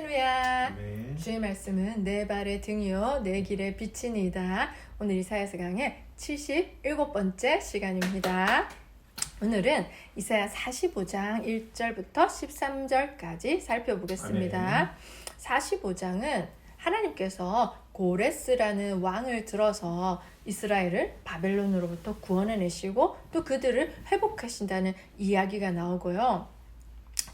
할렐루야. 네. 주의 말씀은 내 발의 등이요 내 길의 빛이니이다. 오늘 이사야서 강의 77번째 시간입니다. 오늘은 이사야 45장 1절부터 13절까지 살펴보겠습니다. 아멘. 45장은 하나님께서 고레스라는 왕을 들어서 이스라엘을 바벨론으로부터 구원해내시고 또 그들을 회복하신다는 이야기가 나오고요.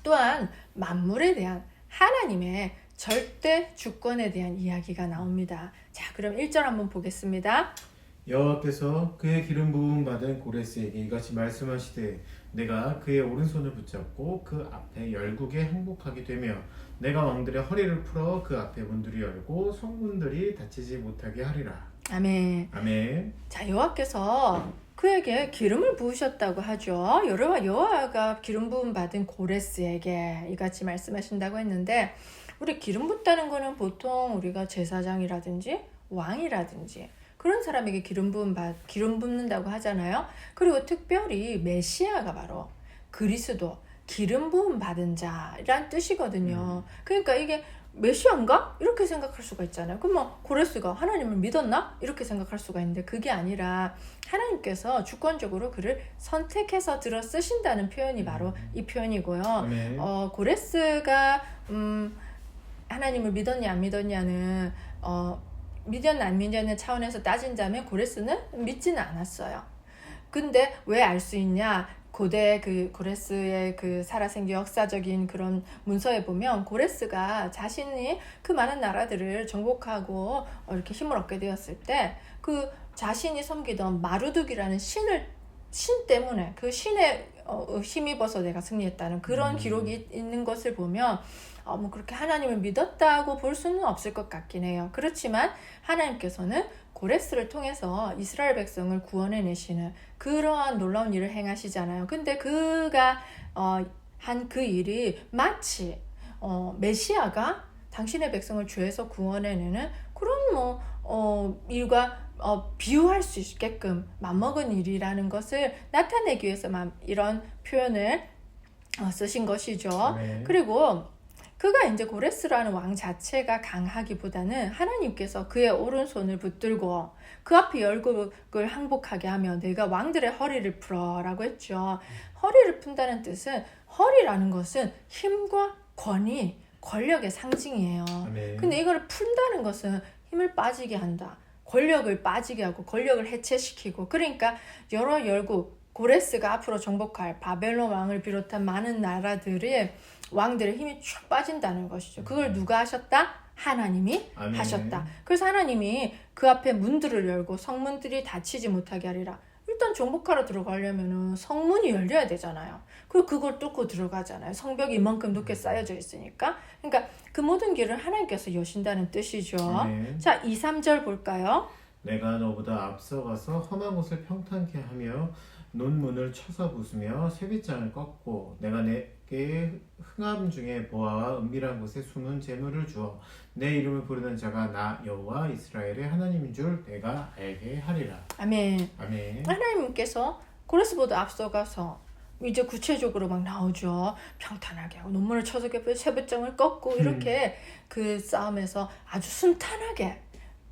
또한 만물에 대한 하나님의 절대 주권에 대한 이야기가 나옵니다. 자, 그럼 1절 한번 보겠습니다. 여호와께서 그의 기름 부음 받은 고레스에게 이같이 말씀하시되 내가 그의 오른손을 붙잡고 그 앞에 열국에 항복하게 되며 내가 왕들의 허리를 풀어 그 앞에 문들이 열고 성문들이 닫히지 못하게 하리라. 아멘. 아멘. 자, 여호와께서 그에게 기름을 부으셨다고 하죠. 여호와가 기름 부음 받은 고레스에게 이같이 말씀하신다고 했는데, 우리 기름 붓다는 거는 보통 우리가 제사장이라든지 왕이라든지 그런 사람에게 기름 붓는다고 하잖아요. 그리고 특별히 메시아가 바로 그리스도, 기름 부음 받은 자란 뜻이거든요. 그러니까 이게 메시아인가? 이렇게 생각할 수가 있잖아요. 그럼 뭐 고레스가 하나님을 믿었나? 이렇게 생각할 수가 있는데 그게 아니라 하나님께서 주권적으로 그를 선택해서 들어 쓰신다는 표현이 바로 이 표현이고요. 아멘. 고레스가 하나님을 믿었냐 안 믿었냐는 믿었냐 안 믿었냐 차원에서 따진다면 고레스는 믿지는 않았어요. 근데 왜 알 수 있냐? 고대 그 고레스의 그 살아생긴 역사적인 그런 문서에 보면 고레스가 자신이 그 많은 나라들을 정복하고 이렇게 힘을 얻게 되었을 때 그 자신이 섬기던 마루둑이라는 신 때문에 그 신에 힘입어서 내가 승리했다는 그런 기록이 있는 것을 보면 뭐 그렇게 하나님을 믿었다고 볼 수는 없을 것 같긴 해요. 그렇지만 하나님께서는 고레스를 통해서 이스라엘 백성을 구원해내시는 그러한 놀라운 일을 행하시잖아요. 근데 그가 한 그 일이 마치 메시아가 당신의 백성을 죄에서 구원해내는 그런 일과 비유할 수 있게끔 맘먹은 일이라는 것을 나타내기 위해서 이런 표현을 쓰신 것이죠. 네. 그리고 그가 이제 고레스라는 왕 자체가 강하기보다는 하나님께서 그의 오른손을 붙들고 그 앞에 열국을 항복하게 하며 내가 왕들의 허리를 풀어라고 했죠. 허리를 푼다는 뜻은, 허리라는 것은 힘과 권위, 권력의 상징이에요. 아멘. 근데 이걸 푼다는 것은 힘을 빠지게 한다, 권력을 빠지게 하고 권력을 해체시키고, 그러니까 여러 열국, 고레스가 앞으로 정복할 바벨론 왕을 비롯한 많은 나라들의 왕들의 힘이 쭉 빠진다는 것이죠. 그걸 누가 하셨다? 하나님이 아멘. 하셨다. 그래서 하나님이 그 앞에 문들을 열고 성문들이 닫히지 못하게 하리라. 일단 정복하러 들어가려면 성문이 열려야 되잖아요. 그리고 그걸 뚫고 들어가잖아요. 성벽이 이만큼 높게 쌓여져 있으니까. 그러니까 그 모든 길을 하나님께서 여신다는 뜻이죠. 아멘. 자, 2, 3절 볼까요? 내가 너보다 앞서가서 험한 곳을 평탄케 하며 논문을 쳐서 부수며 쇠빗장을 꺾고 내가 내게 흥함 중에 보아와 은밀한 곳에 숨은 재물을 주어 내 이름을 부르는 자가 나 여호와 이스라엘의 하나님인 줄 내가 알게 하리라. 아멘. 아멘. 하나님께서 고레스보다 앞서가서 이제 구체적으로 막 나오죠. 평탄하게 하고 논문을 쳐서 쇠빗장을 꺾고 이렇게 그 싸움에서 아주 순탄하게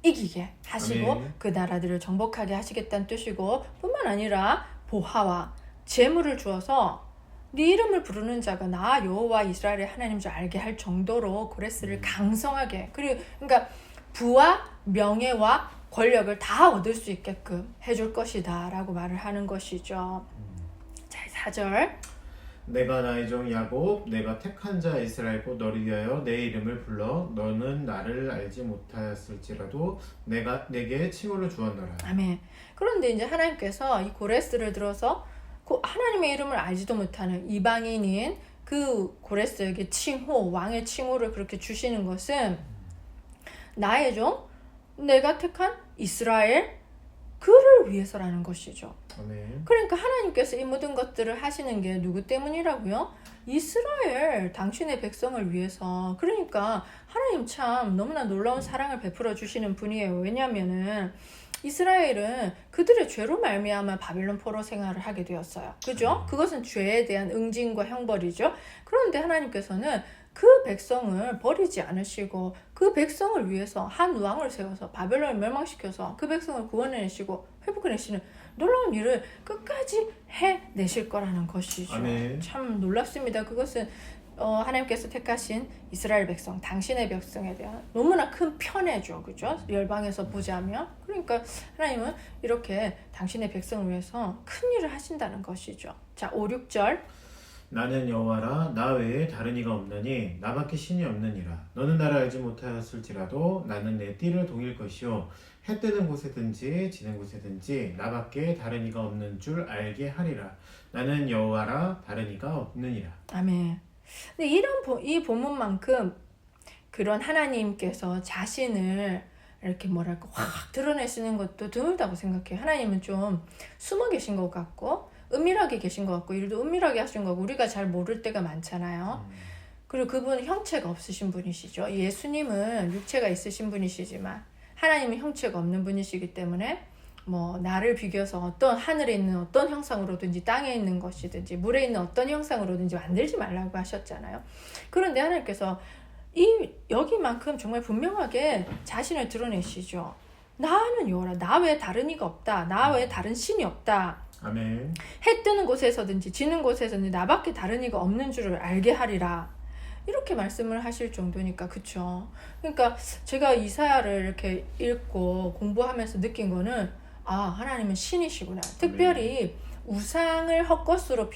이기게 하시고 아멘. 그 나라들을 정복하게 하시겠다는 뜻이고, 뿐만 아니라 보화와 재물을 주어서 네 이름을 부르는 자가 나 여호와 이스라엘의 하나님인 줄 알게 할 정도로 고레스를 강성하게, 그러니까 부와 명예와 권력을 다 얻을 수 있게끔 해줄 것이다 라고 말을 하는 것이죠. 자, 4절. 내가 나의 종 야곱 내가 택한 자 이스라엘 곧 너를 위하여 내 이름을 불러 너는 나를 알지 못하였을지라도 내가 내게 칭호를 주었노라. 아멘. 그런데 이제 하나님께서 이 고레스를 들어서 하나님의 이름을 알지도 못하는 이방인인 그 고레스에게 칭호, 왕의 칭호를 그렇게 주시는 것은 나의 종, 내가 택한 이스라엘, 그를 위해서라는 것이죠. 아멘. 그러니까 하나님께서 이 모든 것들을 하시는 게 누구 때문이라고요? 이스라엘, 당신의 백성을 위해서. 그러니까 하나님 참 너무나 놀라운 사랑을 베풀어 주시는 분이에요. 왜냐하면은 이스라엘은 그들의 죄로 말미암아 바벨론 포로 생활을 하게 되었어요. 그죠? 그것은 죄에 대한 응징과 형벌이죠. 그런데 하나님께서는 그 백성을 버리지 않으시고 그 백성을 위해서 한 왕을 세워서 바벨론을 멸망시켜서 그 백성을 구원해내시고 회복해내시는 놀라운 일을 끝까지 해내실 거라는 것이죠. 아멘. 참 놀랍습니다. 그것은 하나님께서 택하신 이스라엘 백성, 당신의 백성에 대한 너무나 큰 편애죠. 그죠? 열방에서 보자면. 그러니까 하나님은 이렇게 당신의 백성을 위해서 큰 일을 하신다는 것이죠. 자, 5, 6절. 나는 여호와라 나 외에 다른 이가 없나니 나밖에 신이 없느니라. 너는 나를 알지 못하였을지라도 나는 내 띠를 동일 것이요 해 뜨는 곳에든지 지는 곳에든지 나밖에 다른 이가 없는 줄 알게 하리라. 나는 여호와라 다른 이가 없느니라. 아멘. 근데 이 본문만큼 그런 하나님께서 자신을 이렇게 뭐랄까 확 드러내시는 것도 드물다고 생각해요. 하나님은 좀 숨어 계신 것 같고 은밀하게 계신 것 같고 일도 은밀하게 하신 것 같고 우리가 잘 모를 때가 많잖아요. 그리고 그분은 형체가 없으신 분이시죠. 예수님은 육체가 있으신 분이시지만 하나님은 형체가 없는 분이시기 때문에 뭐 나를 비교해서 어떤 하늘에 있는 어떤 형상으로든지 땅에 있는 것이든지 물에 있는 어떤 형상으로든지 만들지 말라고 하셨잖아요. 그런데 하나님께서 여기만큼 정말 분명하게 자신을 드러내시죠. 나는 여호와라 나 외에 다른 이가 없다. 나 외에 다른 신이 없다. 아멘. 해 뜨는 곳에서든지 지는 곳에서든지 나밖에 다른 이가 없는 줄을 알게 하리라. 이렇게 말씀을 하실 정도니까 그쵸. 그러니까 제가 이사야를 이렇게 읽고 공부하면서 느낀 거는 하나님은 신이시구나. 특별히 우상을 헛것으로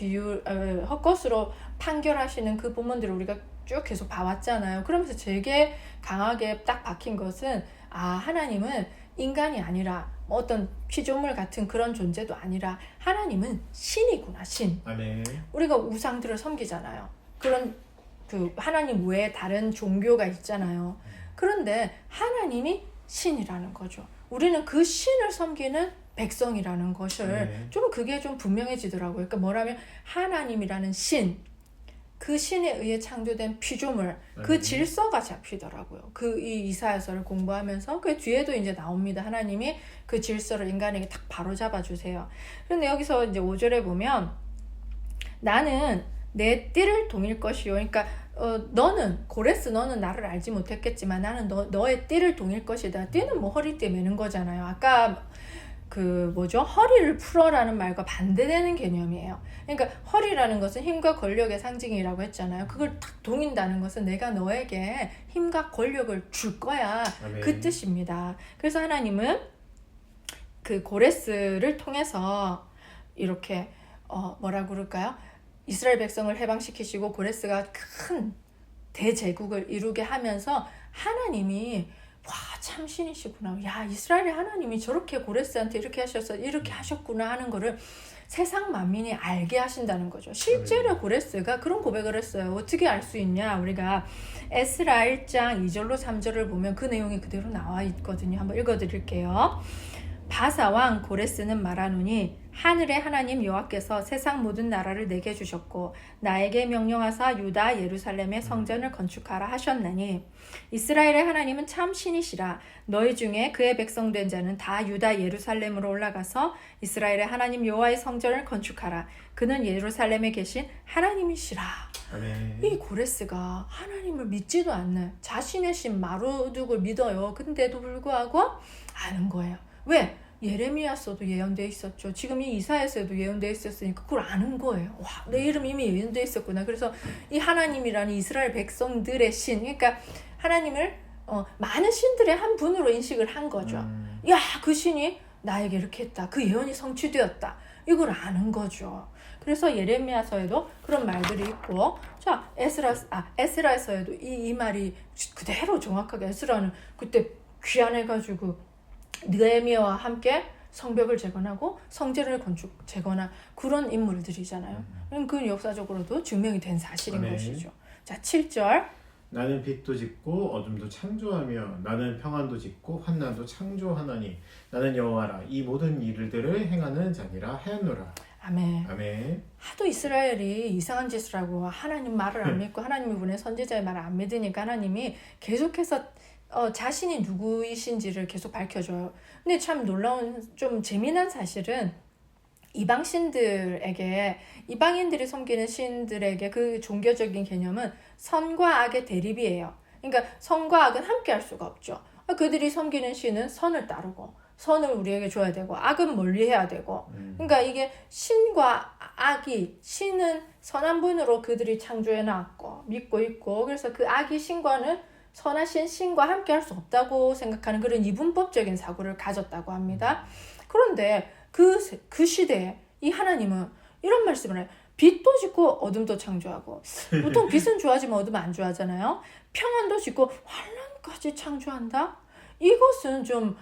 판결하시는 그 부분들을 우리가 쭉 계속 봐왔잖아요. 그러면서 제게 강하게 딱 박힌 것은 하나님은 인간이 아니라 어떤 피조물 같은 그런 존재도 아니라 하나님은 신이구나. 신. 아멘. 우리가 우상들을 섬기잖아요. 그런 그 하나님 외에 다른 종교가 있잖아요. 그런데 하나님이 신이라는 거죠. 우리는 그 신을 섬기는 백성이라는 것을 좀 그게 좀 분명해지더라고요. 그러니까 뭐라면 하나님이라는 신, 그 신에 의해 창조된 피조물, 그 질서가 잡히더라고요. 이 이사야서를 공부하면서 그 뒤에도 이제 나옵니다. 하나님이 그 질서를 인간에게 딱 바로잡아 주세요. 그런데 여기서 이제 5절에 보면 나는 내 띠를 동일 것이요. 그러니까 너는 고레스 너는 나를 알지 못했겠지만 나는 너의 띠를 동일 것이다. 띠는 뭐 허리띠에 매는 거잖아요. 아까 허리를 풀어라는 말과 반대되는 개념이에요. 그러니까 허리라는 것은 힘과 권력의 상징이라고 했잖아요. 그걸 딱 동인다는 것은 내가 너에게 힘과 권력을 줄 거야. 아멘. 그 뜻입니다. 그래서 하나님은 그 고레스를 통해서 이렇게 뭐라 그럴까요? 이스라엘 백성을 해방시키시고 고레스가 큰 대제국을 이루게 하면서 하나님이 참 신이시구나. 이스라엘의 하나님이 저렇게 고레스한테 이렇게 하셨구나 하는 거를 세상 만민이 알게 하신다는 거죠. 실제로 고레스가 그런 고백을 했어요. 어떻게 알 수 있냐? 우리가 에스라 1장 2절로 3절을 보면 그 내용이 그대로 나와 있거든요. 한번 읽어드릴게요. 바사왕 고레스는 말하노니 하늘의 하나님 여호와께서 세상 모든 나라를 내게 주셨고 나에게 명령하사 유다 예루살렘의 성전을 건축하라 하셨나니 이스라엘의 하나님은 참 신이시라. 너희 중에 그의 백성 된 자는 다 유다 예루살렘으로 올라가서 이스라엘의 하나님 여호와의 성전을 건축하라. 그는 예루살렘에 계신 하나님이시라. 아멘. 이 고레스가 하나님을 믿지도 않는 자신의 신 마루둑을 믿어요. 근데도 불구하고 아는 거예요. 왜? 예레미야서도 예언되어 있었죠. 지금 이 이사야서에도 예언되어 있었으니까 그걸 아는 거예요. 내 이름 이미 예언되어 있었구나. 그래서 이 하나님이라는 이스라엘 백성들의 신, 그러니까 하나님을 많은 신들의 한 분으로 인식을 한 거죠. 그 신이 나에게 이렇게 했다. 그 예언이 성취되었다. 이걸 아는 거죠. 그래서 예레미야서에도 그런 말들이 있고, 자 에스라서에도 이 말이 그대로 정확하게 에스라는 그때 귀환해가지고 느헤미야와 함께 성벽을 재건하고 성전을 재건한 그런 인물들이잖아요. 그 역사적으로도 증명이 된 사실인 것이죠. 자, 7절. 나는 빛도 짓고 어둠도 창조하며 나는 평안도 짓고 환난도 창조하나니 나는 여호와라 이 모든 일들을 행하는 자니라 하였노라. 아멘. 아멘. 하도 이스라엘이 이상한 짓을 하고 하나님 말을 안 믿고 하나님이 보낸 선지자의 말을 안 믿으니까 하나님이 계속해서 자신이 누구이신지를 계속 밝혀줘요. 근데 참 놀라운 좀 재미난 사실은 이방 신들에게, 이방인들이 섬기는 신들에게 그 종교적인 개념은 선과 악의 대립이에요. 그러니까 선과 악은 함께 할 수가 없죠. 그들이 섬기는 신은 선을 따르고 선을 우리에게 줘야 되고 악은 멀리해야 되고, 그러니까 이게 신과 악이, 신은 선한 분으로 그들이 창조해 놨고 믿고 있고, 그래서 그 악이 신과는 선하신 신과 함께 할 수 없다고 생각하는 그런 이분법적인 사고를 가졌다고 합니다. 그런데 그 시대에 이 하나님은 이런 말씀을 해요. 빛도 짓고 어둠도 창조하고, 보통 빛은 좋아하지만 어둠은 안 좋아하잖아요. 평안도 짓고 환란까지 창조한다? 이것은 좀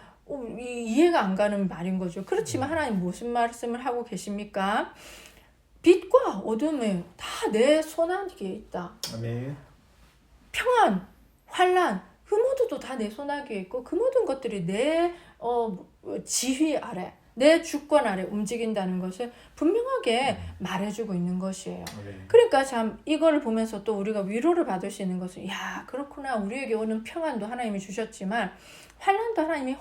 이해가 안 가는 말인 거죠. 그렇지만 하나님 무슨 말씀을 하고 계십니까? 빛과 어둠이 다 내 손아귀에 있다. 아멘. 평안, 환란, 그 모두도 다 내 손아귀에 있고 그 모든 것들이 내 지휘 아래, 내 주권 아래 움직인다는 것을 분명하게 말해주고 있는 것이에요. 아멘. 그러니까 참 이거를 보면서 또 우리가 위로를 받을 수 있는 것은, 야, 그렇구나, 우리에게 오는 평안도 하나님이 주셨지만 환란도 하나님이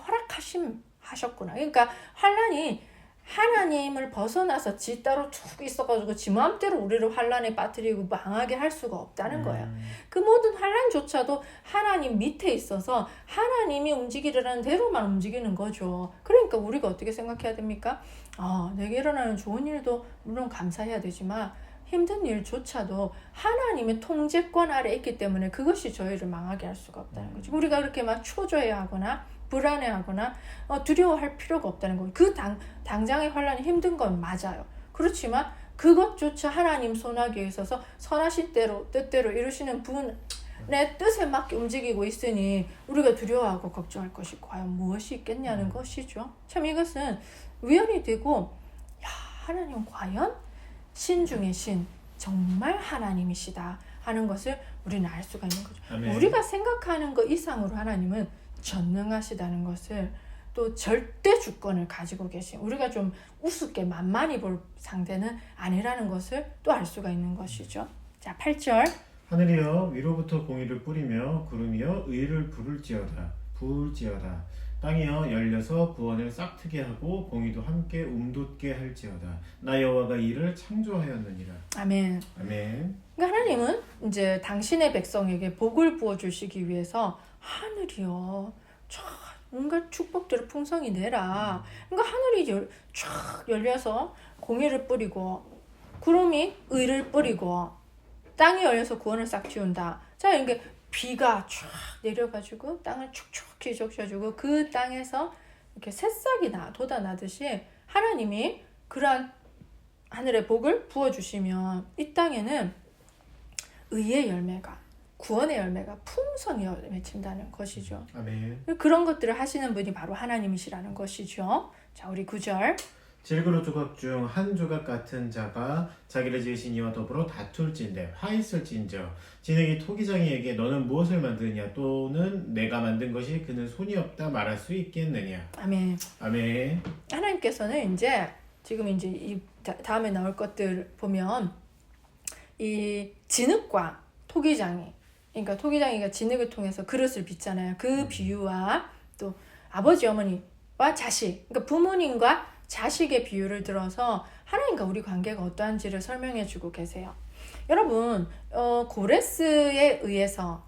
하셨구나. 그러니까 환란이 하나님을 벗어나서 지 따로 쭉 있어가지고 지 마음대로 우리를 환란에 빠뜨리고 망하게 할 수가 없다는 거예요. 그 모든 환란조차도 하나님 밑에 있어서 하나님이 움직이려는 대로만 움직이는 거죠. 그러니까 우리가 어떻게 생각해야 됩니까? 내게 일어나는 좋은 일도 물론 감사해야 되지만 힘든 일조차도 하나님의 통제권 아래 있기 때문에 그것이 저희를 망하게 할 수가 없다는 거죠. 우리가 그렇게 막 초조해하거나 불안해하거나 두려워할 필요가 없다는 거예요. 그 당장의 환란이 힘든 건 맞아요. 그렇지만 그것조차 하나님 손아귀에 있어서 선하신 뜻대로 이루시는 분의 뜻에 맞게 움직이고 있으니 우리가 두려워하고 걱정할 것이 과연 무엇이 있겠냐는 것이죠. 참 이것은 위안이 되고, 야, 하나님 과연 신 중의 신, 정말 하나님이시다 하는 것을 우리는 알 수가 있는 거죠. 아멘. 우리가 생각하는 것 이상으로 하나님은 전능하시다는 것을, 또 절대 주권을 가지고 계신, 우리가 좀 우습게 만만히 볼 상대는 아니라는 것을 또 알 수가 있는 것이죠. 자, 8절. 하늘이여 위로부터 공의를 뿌리며 구름이여 의를 부을지어다. 땅이여 열려서 구원을 싹트게 하고 공의도 함께 움돋게 할지어다. 나 여호와가 이를 창조하였느니라. 아멘. 아멘. 그러니까 하나님은 이제 당신의 백성에게 복을 부어 주시기 위해서 하늘이여 쫙 온갖 축복들을 풍성히 내라. 그러니까 하늘이 쫙 열려서 공의를 뿌리고 구름이 의를 뿌리고 땅이 열려서 구원을 싹 틔운다. 자, 이게 비가 쫙 내려가지고 땅을 축축히 적셔주고 그 땅에서 이렇게 새싹이 돋아나듯이 하나님이 그러한 하늘의 복을 부어주시면 이 땅에는 의의 열매가, 구원의 열매가 풍성히 맺힌다는 것이죠. 아멘. 그런 것들을 하시는 분이 바로 하나님이시라는 것이죠. 자, 우리 9절. 질그릇 조각 중 한 조각 같은 자가 자기를 지으신 이와 더불어 다툴진대 화 있을진저 진에게 토기장이에게 너는 무엇을 만드느냐 또는 내가 만든 것이 그는 손이 없다 말할 수 있겠느냐. 아멘. 아멘. 하나님께서는 이제 지금 이제 이 다음에 나올 것들 보면 이 진흙과 토기장이, 그러니까 토기장이가 진흙을 통해서 그릇을 빚잖아요. 그 비유와 또 아버지 어머니와 자식, 그러니까 부모님과 자식의 비유를 들어서 하나님과 우리 관계가 어떠한지를 설명해 주고 계세요. 여러분, 고레스에 의해서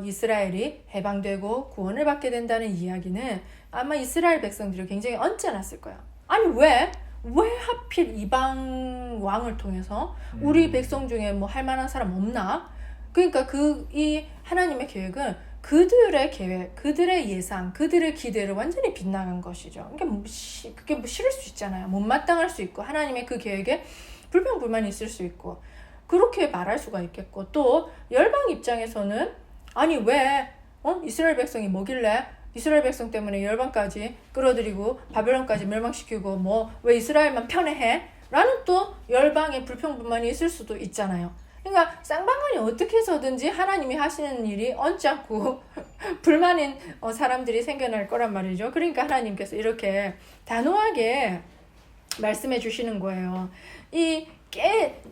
이스라엘이 해방되고 구원을 받게 된다는 이야기는 아마 이스라엘 백성들이 굉장히 언짢았을 거예요. 아니 왜 하필 이방 왕을 통해서 우리 백성 중에 뭐 할 만한 사람 없나? 그러니까 이 하나님의 계획은 그들의 계획, 그들의 예상, 그들의 기대를 완전히 빗나간 것이죠. 그게 뭐 싫을 수 있잖아요. 못마땅할 수 있고 하나님의 그 계획에 불평불만이 있을 수 있고 그렇게 말할 수가 있겠고, 또 열방 입장에서는 아니 왜 이스라엘 백성이 뭐길래 이스라엘 백성 때문에 열방까지 끌어들이고 바벨론까지 멸망시키고 뭐 왜 이스라엘만 편애해? 라는 또 열방의 불평불만이 있을 수도 있잖아요. 그러니까 쌍방간이 어떻게 해서든지 하나님이 하시는 일이 언짢고 불만인 사람들이 생겨날 거란 말이죠. 그러니까 하나님께서 이렇게 단호하게 말씀해 주시는 거예요. 이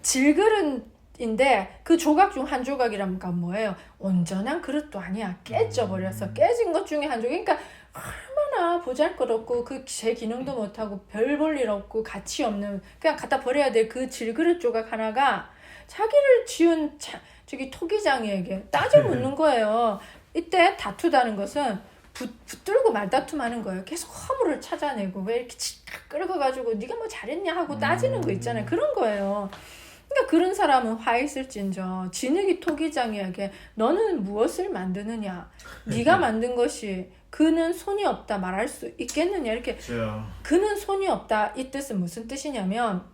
질그릇인데 그 조각 중 한 조각이라니까 뭐예요? 온전한 그릇도 아니야. 깨져버려서 깨진 것 중에 한 조각. 그러니까 얼마나 보잘것없고 그 제 기능도 못하고 별 볼 일 없고 가치 없는 그냥 갖다 버려야 될 그 질그릇 조각 하나가 자기를 지은 저기 토기장이에게 따져 묻는 거예요. 이때 다투다는 것은 붙들고 말다툼하는 거예요. 계속 허물을 찾아내고 왜 이렇게 끌어가지고 네가 뭐 잘했냐 하고 따지는 거 있잖아요. 그런 거예요. 그러니까 그런 사람은 화 있을진저 진흙이 토기장이에게 너는 무엇을 만드느냐 네가 만든 것이 그는 손이 없다 말할 수 있겠느냐 이렇게 그렇죠. 그는 손이 없다 이 뜻은 무슨 뜻이냐면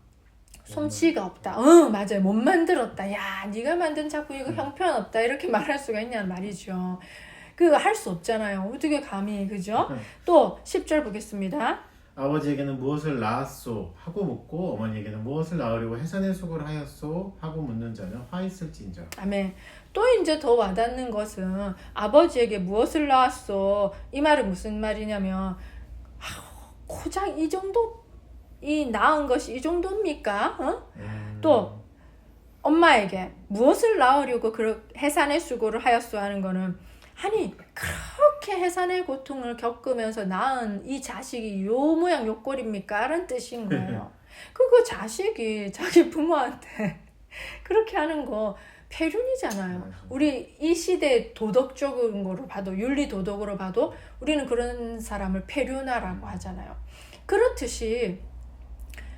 솜씨가 없다. 맞아요. 못 만들었다. 야, 네가 만든 작품 이거 형편없다. 이렇게 말할 수가 있냐는 말이죠. 그거 할 수 없잖아요. 어떻게 감히, 그죠? 또 10절 보겠습니다. 아버지에게는 무엇을 낳았소 하고 묻고 어머니에게는 무엇을 낳으려고 해산의 수고를 하였소 하고 묻는 자는 화 있을진저. 아멘. 또 이제 더 와닿는 것은 아버지에게 무엇을 낳았소. 이 말은 무슨 말이냐면 고작 이 정도 이 낳은 것이 이 정도입니까? 또 엄마에게 무엇을 낳으려고 해산의 수고를 하였소 하는 거는 아니 그렇게 해산의 고통을 겪으면서 낳은 이 자식이 요 모양 요 꼴입니까? 라는 뜻인 거예요. 그 자식이 자기 부모한테 그렇게 하는 거 폐륜이잖아요. 우리 이 시대 도덕적인 거로 봐도 윤리 도덕으로 봐도 우리는 그런 사람을 폐륜아라고 하잖아요. 그렇듯이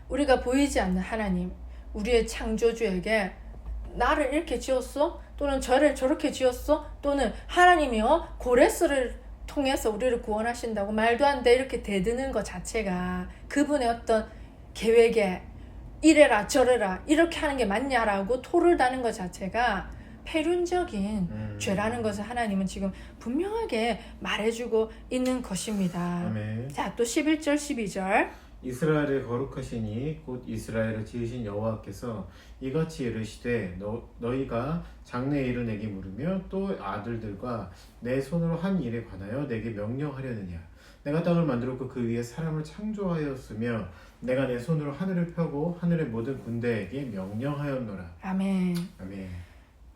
우리가 보이지 않는 하나님, 우리의 창조주에게 나를 이렇게 지었어? 또는 저를 저렇게 지었어? 또는 하나님이요 고레스를 통해서 우리를 구원하신다고 말도 안 돼 이렇게 대드는 것 자체가 그분의 어떤 계획에 이래라 저래라 이렇게 하는 게 맞냐라고 토를 다는 것 자체가 폐륜적인 죄라는 것을 하나님은 지금 분명하게 말해주고 있는 것입니다. 아멘. 자, 또 11절 12절 이스라엘의 거룩하시니 곧 이스라엘을 지으신 여호와께서 이같이 이르시되 너희가 장래의 일을 내게 물으며 또 아들들과 내 손으로 한 일에 관하여 내게 명령하려느냐. 내가 땅을 만들었고 그 위에 사람을 창조하였으며 내가 내 손으로 하늘을 펴고 하늘의 모든 군대에게 명령하였노라. 아멘. 아멘.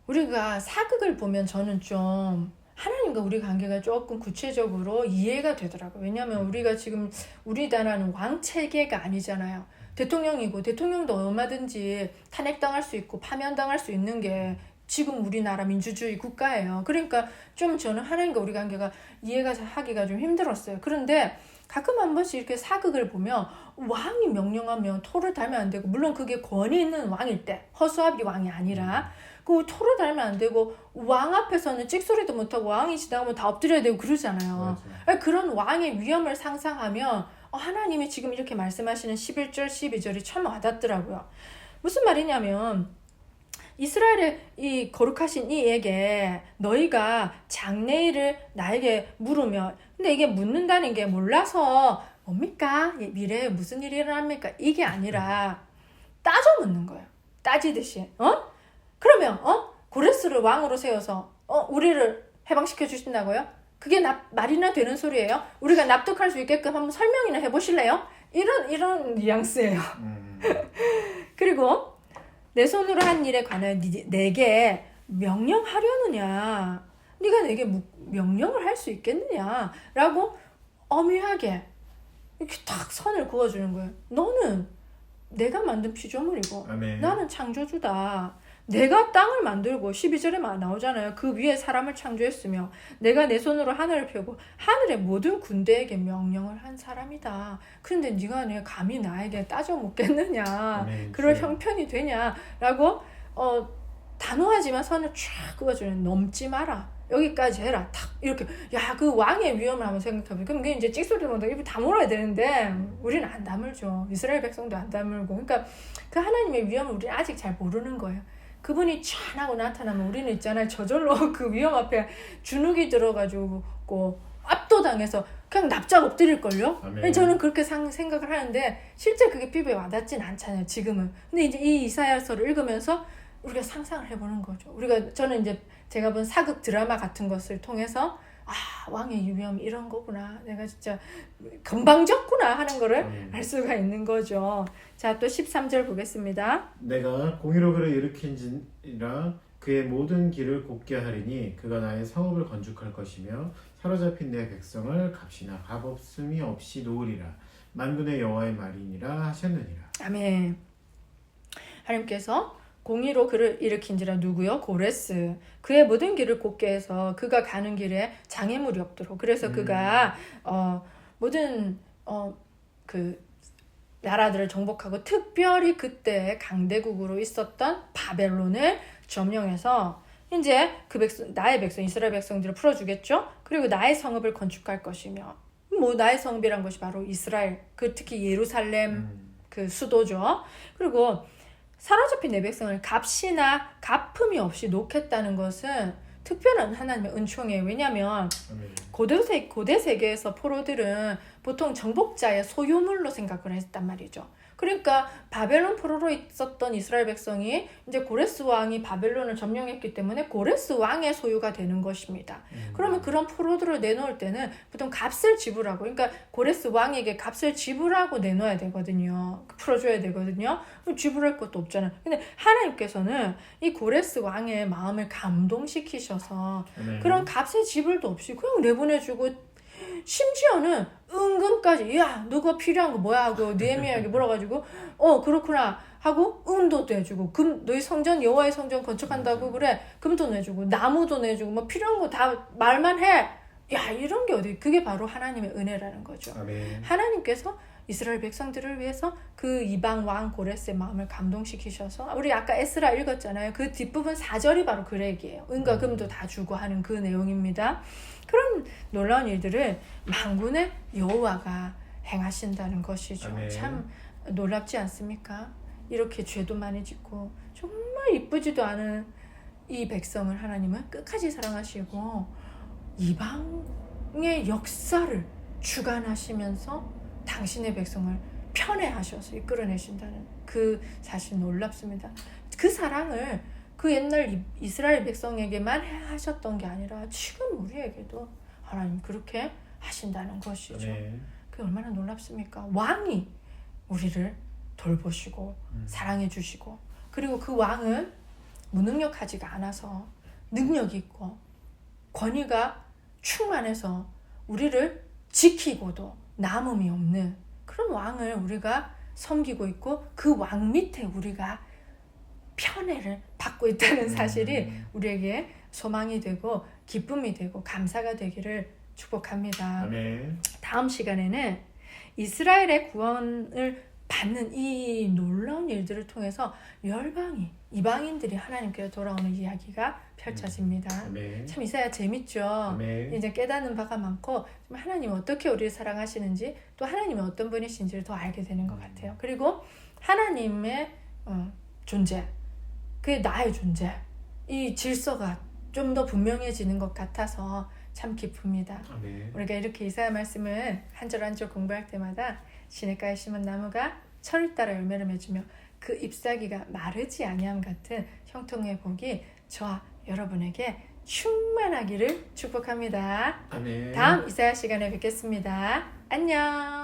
우리가 사극을 보면 저는 좀 하나님과 우리 관계가 조금 구체적으로 이해가 되더라고요. 왜냐하면 우리가 지금 우리나라는 왕체계가 아니잖아요. 대통령이고 대통령도 얼마든지 탄핵당할 수 있고 파면당할 수 있는 게 지금 우리나라 민주주의 국가예요. 그러니까 좀 저는 하나님과 우리 관계가 이해가 하기가 좀 힘들었어요. 그런데 가끔 한 번씩 이렇게 사극을 보면 왕이 명령하면 토를 달면 안 되고 물론 그게 권위 있는 왕일 때 허수아비 왕이 아니라 그 토를 달면 안 되고 왕 앞에서는 찍소리도 못하고 왕이 지나가면 다 엎드려야 되고 그러잖아요. 그런 왕의 위험을 상상하면 하나님이 지금 이렇게 말씀하시는 11절 12절이 참 와닿더라고요. 무슨 말이냐면 이스라엘의 이 거룩하신 이에게 너희가 장래일을 나에게 물으면 근데 이게 묻는다는 게 몰라서 뭡니까? 미래에 무슨 일이 일어납니까? 이게 아니라 따져 묻는 거예요. 따지듯이. 그러면 고레스를 왕으로 세워서 우리를 해방시켜 주신다고요? 그게 말이나 되는 소리예요? 우리가 납득할 수 있게끔 한번 설명이나 해보실래요? 이런 뉘앙스예요. 그리고 내 손으로 한 일에 관하여 내게 명령하려느냐? 네가 내게 명령을 할 수 있겠느냐? 라고 엄유하게 이렇게 딱 선을 그어주는 거예요. 너는 내가 만든 피조물이고 아멘. 나는 창조주다. 내가 땅을 만들고 12절에 나오잖아요. 그 위에 사람을 창조했으며 내가 내 손으로 하늘을 펴고 하늘의 모든 군대에게 명령을 한 사람이다. 그런데 네가 감히 나에게 따져 묻겠느냐. 아멘. 그럴 형편이 되냐라고 단호하지만 선을 쫙 그어주는 넘지 마라. 여기까지 해라. 탁 이렇게 그 왕의 위험을 한번 생각해보면 그럼 그게 이제 찍소리도 못하고 입을 다물어야 되는데 우리는 안 다물죠. 이스라엘 백성도 안 다물고 그러니까 그 하나님의 위험을 우리는 아직 잘 모르는 거예요. 그분이 촤하고 나타나면 우리는 있잖아요. 저절로 그 위험 앞에 주눅이 들어가지고 압도당해서 그냥 납작 엎드릴걸요. 아멘. 저는 그렇게 생각을 하는데 실제 그게 피부에 와닿진 않잖아요. 지금은. 근데 이제 이 이사야서를 읽으면서 우리가 상상을 해보는 거죠. 저는 이제 제가 본 사극 드라마 같은 것을 통해서 왕의 위험이 이런 거구나. 내가 진짜 건방졌구나 하는 거를 알 수가 있는 거죠. 자, 또 13절 보겠습니다. 내가 공의로 그를 일으킨지라 그의 모든 길을 곱게 하리니 그가 나의 성읍을 건축할 것이며 사로잡힌 내 백성을 값이나 값없음이 없이 놓으리라. 만군의 여호와의 말이니라 하셨느니라. 아멘. 하나님께서 공의로 그를 일으킨지라. 누구요? 고레스. 그의 모든 길을 곧게 해서 그가 가는 길에 장애물이 없도록. 그래서 그가 모든 그 나라들을 정복하고 특별히 그때 강대국으로 있었던 바벨론을 점령해서 이제 그 백성, 나의 백성 이스라엘 백성들을 풀어주겠죠. 그리고 나의 성읍을 건축할 것이며, 뭐 나의 성읍이란 것이 바로 이스라엘, 그 특히 예루살렘 그 수도죠. 그리고 사로잡힌 내 백성을 값이나 갚음이 없이 놓겠다는 것은 특별한 하나님의 은총이에요. 왜냐하면 고대 세계에서 포로들은 보통 정복자의 소유물로 생각을 했단 말이죠. 그러니까 바벨론 포로로 있었던 이스라엘 백성이 이제 고레스 왕이 바벨론을 점령했기 때문에 고레스 왕의 소유가 되는 것입니다. 그러면 그런 포로들을 내놓을 때는 보통 값을 지불하고, 그러니까 고레스 왕에게 값을 지불하고 내놓아야 되거든요. 풀어줘야 되거든요. 지불할 것도 없잖아요. 근데 하나님께서는 이 고레스 왕의 마음을 감동시키셔서 그런 값의 지불도 없이 그냥 내보내주고, 심지어는 은금까지, 야 누가 필요한 거 뭐야 하고 느헤미야에게 물어가지고 그렇구나 하고 은도 내주고, 금 너희 성전 여호와의 성전 건축한다고 그래 금도 내주고 나무도 내주고 뭐 필요한 거 다 말만 해. 야 이런 게 어디, 그게 바로 하나님의 은혜라는 거죠. 아멘. 하나님께서 이스라엘 백성들을 위해서 그 이방 왕 고레스의 마음을 감동시키셔서, 우리 아까 에스라 읽었잖아요. 그 뒷부분 4절이 바로 그 얘기예요. 은과 금도 다 주고 하는 그 내용입니다. 그런 놀라운 일들을 만군의 여호와가 행하신다는 것이죠. 아멘. 참 놀랍지 않습니까? 이렇게 죄도 많이 짓고 정말 이쁘지도 않은 이 백성을 하나님은 끝까지 사랑하시고 이방의 역사를 주관하시면서 당신의 백성을 편애하셔서 이끌어내신다는 그 사실 놀랍습니다. 그 사랑을 그 옛날 이스라엘 백성에게만 하셨던 게 아니라 지금 우리에게도 하나님 그렇게 하신다는 것이죠. 그게 얼마나 놀랍습니까? 왕이 우리를 돌보시고 사랑해 주시고, 그리고 그 왕은 무능력하지가 않아서 능력 있고 권위가 충만해서 우리를 지키고도 남음이 없는 그런 왕을 우리가 섬기고 있고, 그 왕 밑에 우리가 편애를 받고 있다는 사실이 우리에게 소망이 되고 기쁨이 되고 감사가 되기를 축복합니다. 아멘. 다음 시간에는 이스라엘의 구원을 받는 이 놀라운 일들을 통해서 열방이, 이방인들이 하나님께로 돌아오는 이야기가 펼쳐집니다. 아멘. 참 이사야 재밌죠. 아멘. 이제 깨닫는 바가 많고 하나님이 어떻게 우리를 사랑하시는지, 또 하나님이 어떤 분이신지를 더 알게 되는 것 같아요. 그리고 하나님의 존재, 그게 나의 존재, 이 질서가 좀 더 분명해지는 것 같아서 참 기쁩니다. 아멘. 우리가 이렇게 이사야 말씀을 한 절 한 절 공부할 때마다 시냇가에 심은 나무가 철을 따라 열매를 맺으며 그 잎사귀가 마르지 아니함 같은 형통의 복이 저와 여러분에게 충만하기를 축복합니다. 아멘. 다음 이사야 시간에 뵙겠습니다. 안녕.